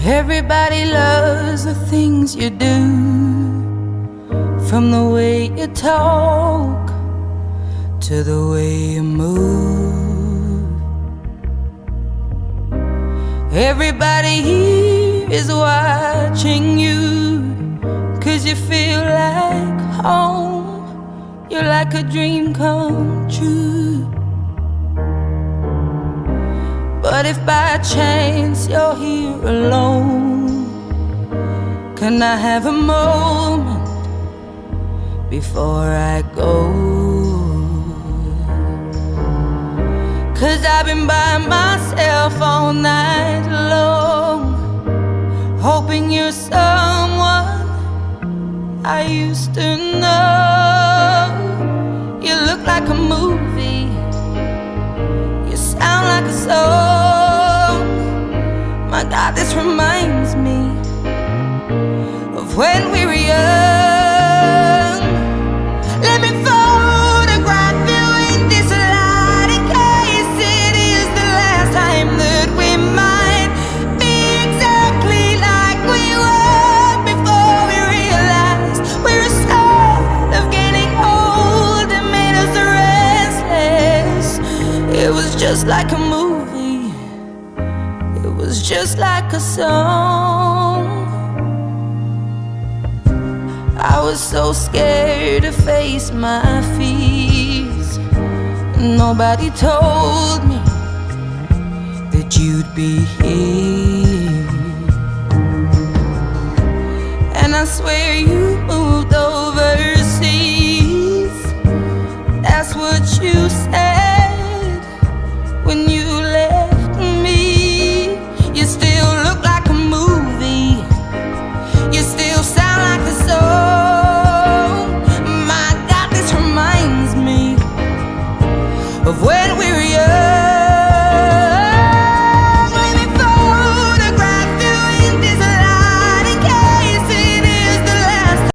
Everybody loves the things you do, from the way you talk to the way you move. Everybody here is watching you, 'cause you feel like home. You're like a dream come true. But if by chance you're here alone, can I have a moment before I go? 'Cause I've been by myself all night long, hoping you're someone I used to know. You look like a movie, you sound like a song. My God, this reminds me of when we were young. Let me photograph you in this light, in case it is the last time that we might be exactly like we were before we realized we're scared of getting old. It made us restless. It was just like a movie, it was just like a song. I was so scared to face my fears. Nobody told me that you'd be here. And I swear you moved overseas. That's what you said when you left me. You still look like a movie, you still sound like a song. My God, this reminds me of when we were young.